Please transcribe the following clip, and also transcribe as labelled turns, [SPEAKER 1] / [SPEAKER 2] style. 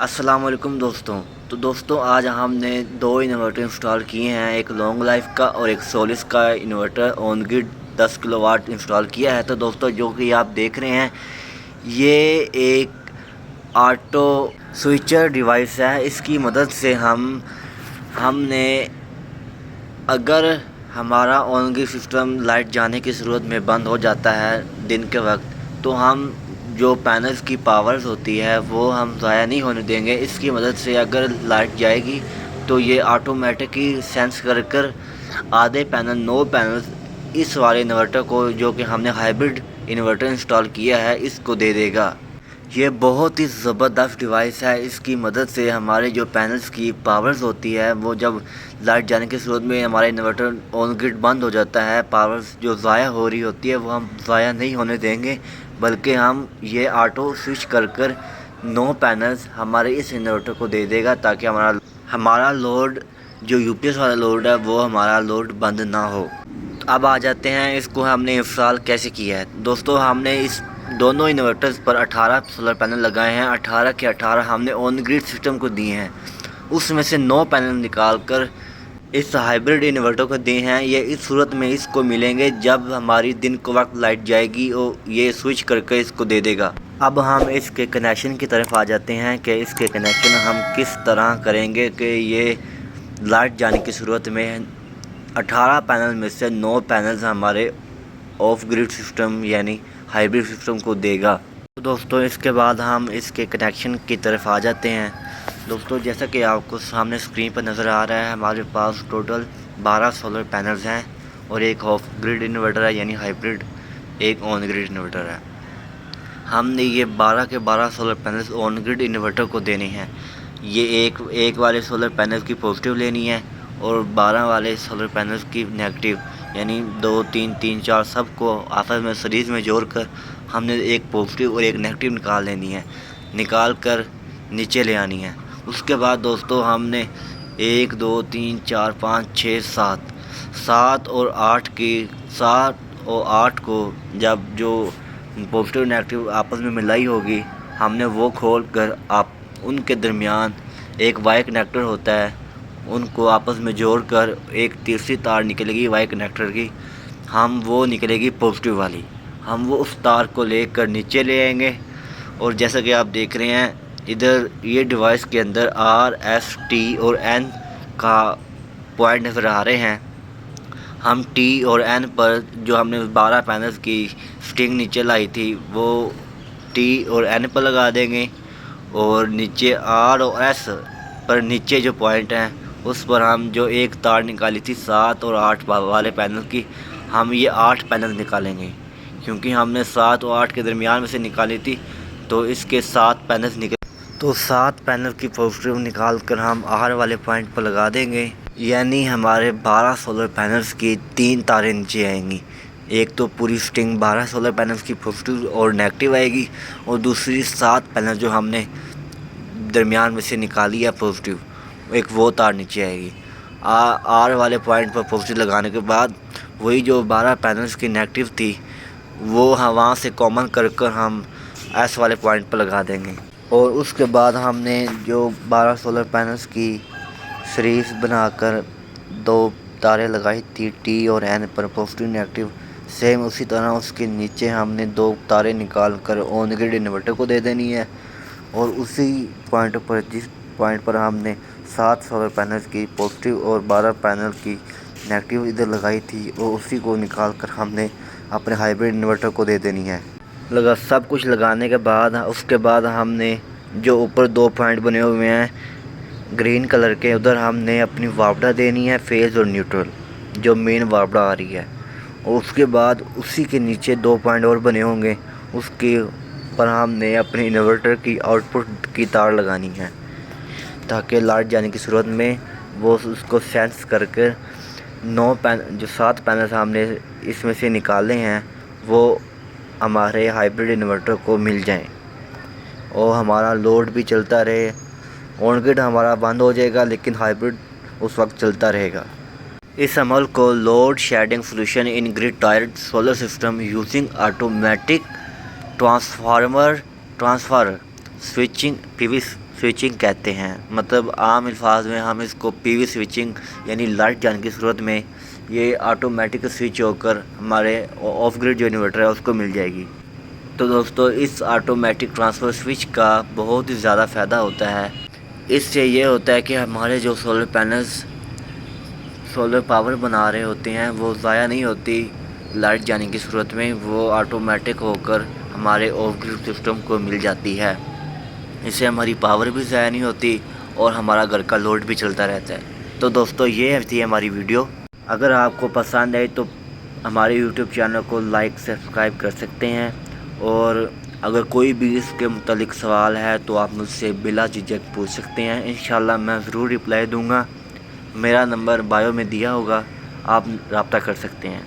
[SPEAKER 1] السلام علیکم دوستوں. تو دوستوں آج ہم نے دو انورٹر انسٹال کیے ہیں, ایک لانگ لائف کا اور ایک سولس کا inverter on grid 10 kilo what install کیا ہے. تو دوستوں جو کہ آپ دیکھ رہے ہیں یہ ایک آٹو سوئچر ڈیوائس ہے. اس کی مدد سے ہم نے اگر ہمارا آن گرڈ سسٹم لائٹ جانے کی صورت میں بند ہو جاتا ہے دن کے وقت, تو ہم جو پینلز کی پاورز ہوتی ہے وہ ہم ضائع نہیں ہونے دیں گے. اس کی مدد سے اگر لائٹ جائے گی تو یہ آٹومیٹکلی سینس کر آدھے پینل 9 پینلز اس والے انورٹر کو, جو کہ ہم نے ہائبرڈ انورٹر انسٹال کیا ہے, اس کو دے دے گا. یہ بہت ہی زبردست ڈیوائس ہے. اس کی مدد سے ہمارے جو پینلز کی پاورز ہوتی ہے وہ جب لائٹ جانے کی صورت میں ہمارا انورٹر آن گرڈ بند ہو جاتا ہے, پاورز جو ضائع ہو رہی ہوتی ہے وہ ہم ضائع نہیں ہونے دیں گے, بلکہ ہم یہ آٹو سوئچ کر 9 پینلز ہمارے اس انورٹر کو دے دے گا تاکہ ہمارا لوڈ جو یو پی ایس والا لوڈ ہے وہ ہمارا لوڈ بند نہ ہو. اب آ جاتے ہیں اس کو ہم نے انسٹال کیسے کیا ہے. دوستوں ہم نے اس دونوں انورٹرز پر 18 سولر پینل لگائے ہیں. 18 کے 18 ہم نے آن گرڈ سسٹم کو دیے ہیں. اس میں سے 9 پینل نکال کر اس ہائبرڈ انورٹر کو دیے ہیں. یہ اس صورت میں اس کو ملیں گے جب ہماری دن کو وقت لائٹ جائے گی اور یہ سوئچ کر کے اس کو دے دے گا. اب ہم اس کے کنیکشن کی طرف آ جاتے ہیں کہ اس کے کنیکشن ہم کس طرح کریں گے کہ یہ لائٹ جانے کی صورت میں 18 پینل میں سے 9 پینلز ہمارے آف گرڈ سسٹم یعنی ہائبرڈ سسٹم کو دے گا. تو دوستوں اس کے بعد ہم اس کے کنیکشن کی طرف آ جاتے ہیں. دوستوں جیسا کہ آپ کو سامنے اسکرین پر نظر آ رہا ہے, ہمارے پاس ٹوٹل 12 سولر پینلز ہیں اور ایک آف گرڈ انورٹر ہے یعنی ہائبرڈ, ایک آن گرڈ انورٹر ہے. ہم نے یہ 12 کے 12 سولر پینلز آن گرڈ انورٹر کو دینے ہیں. یہ ایک والے سولر پینل کی پازیٹیو لینی ہے اور 12 والے سولر پینلز کی نیگیٹیو, یعنی 2 3 3 4 سب کو آپس میں سیریز میں جوڑ کر ہم نے ایک پازیٹیو اور ایک نیگیٹیو نکال لینی ہے, نکال کر نیچے لے آنی ہے. اس کے بعد دوستوں ہم نے 1 2 3 4 5 6 7 اور 8 کو جب جو پازیٹیو نیگیٹیو آپس میں ملائی ہوگی ہم نے وہ کھول کر ان کے درمیان ایک وائی کنیکٹر ہوتا ہے, ان کو آپس میں جوڑ کر ایک تیسری تار نکلے گی وائی کنیکٹر کی, وہ نکلے گی پازیٹیو والی. ہم وہ اس تار کو لے کر نیچے لے آئیں گے اور جیسا کہ آپ دیکھ رہے ہیں ادھر یہ ڈیوائس کے اندر آر ایس ٹی اور این کا پوائنٹ نظر آ رہے ہیں. ہم ٹی اور این پر جو ہم نے 12 پینلز کی سٹنگ نیچے لائی تھی وہ ٹی اور این پر لگا دیں گے, اور نیچے آر اور ایس پر نیچے جو پوائنٹ ہیں اس پر ہم جو ایک تار نکالی تھی 7 اور 8 والے پینل کی, ہم یہ 8 پینل نکالیں گے. کیونکہ ہم نے 7 اور 8 کے درمیان میں سے نکالی تھی تو اس کے 7 پینلز نکلے, تو 7 پینل کی پازیٹیو نکال کر ہم آر والے پوائنٹ پر لگا دیں گے. یعنی ہمارے 12 سولر پینلز کی 3 تاریں نیچے آئیں گی. ایک تو پوری سٹنگ 12 سولر پینلز کی پازیٹیو اور نیگیٹیو آئے گی, اور دوسری 7 پینل جو ہم نے درمیان میں سے نکالی ہے پازیٹیو, ایک وہ تار نیچے آئے گی. آر والے پوائنٹ پر پازیٹیو لگانے کے بعد وہی جو 12 پینلز کی نیگیٹیو تھی وہ وہاں سے کامن کر ہم ایس والے پوائنٹ پر لگا دیں گے. اور اس کے بعد ہم نے جو 12 سولر پینلز کی سیریز بنا کر 2 تاریں لگائی تھی ٹی اور این پر پازیٹیو نیگیٹیو, سیم اسی طرح اس کے نیچے ہم نے 2 تاریں نکال کر آن گرڈ انورٹر کو دے دینی ہے. اور اسی پوائنٹ پر جس پوائنٹ پر ہم نے 7 سولر پینلز کی پازیٹیو اور 12 پینل کی نیگیٹیو ادھر لگائی تھی, اور اسی کو نکال کر ہم نے اپنے ہائبرڈ انورٹر کو دے دینی ہے. سب کچھ لگانے کے بعد اس کے بعد ہم نے جو اوپر 2 پوائنٹ بنے ہوئے ہیں گرین کلر کے, ادھر ہم نے اپنی وابڈا دینی ہے, فیز اور نیوٹرل جو مین وابڈا آ رہی ہے. اور اس کے بعد اسی کے نیچے 2 پوائنٹ اور بنے ہوں گے, اس کے پر ہم نے اپنے انورٹر کی آؤٹ پٹ کی تار لگانی ہے تاکہ لائٹ جانے کی صورت میں وہ اس کو سینس کر کے 7 پینلز ہم نے اس میں سے نکالے ہیں وہ ہمارے ہائبرڈ انورٹر کو مل جائیں اور ہمارا لوڈ بھی چلتا رہے. آن گرڈ ہمارا بند ہو جائے گا لیکن ہائبرڈ اس وقت چلتا رہے گا. اس عمل کو load shedding solution on grid ٹائرڈ solar system using automatic transfer switching P V switching کہتے ہیں، مطلب عام الفاظ میں ہم اس کو پی وی سوئچنگ یعنی لائٹ جانے کی صورت میں یہ آٹومیٹک سوئچ ہو کر ہمارے آف گریڈ جو انورٹر ہے اس کو مل جائے گی۔ تو دوستو اس آٹومیٹک ٹرانسفر سوئچ کا بہت ہی زیادہ فائدہ ہوتا ہے۔ اس سے یہ ہوتا ہے کہ ہمارے جو سولر پینلز سولر پاور بنا رہے ہوتے ہیں وہ ضائع نہیں ہوتی لائٹ جانے کی صورت میں، وہ آٹومیٹک ہو کر ہمارے آف گریڈ سسٹم کو مل جاتی ہے۔ اس سے ہماری پاور بھی ضائع نہیں ہوتی اور ہمارا گھر کا لوڈ بھی چلتا رہتا ہے۔ تو دوستو یہ تھی ہماری ویڈیو۔ اگر آپ کو پسند آئی تو ہمارے یوٹیوب چینل کو لائک سبسکرائب کر سکتے ہیں، اور اگر کوئی بھی اس کے متعلق سوال ہے تو آپ مجھ سے بلا جھجک پوچھ سکتے ہیں، انشاءاللہ میں ضرور رپلائی دوں گا۔ میرا نمبر بایو میں دیا ہوگا، آپ رابطہ کر سکتے ہیں۔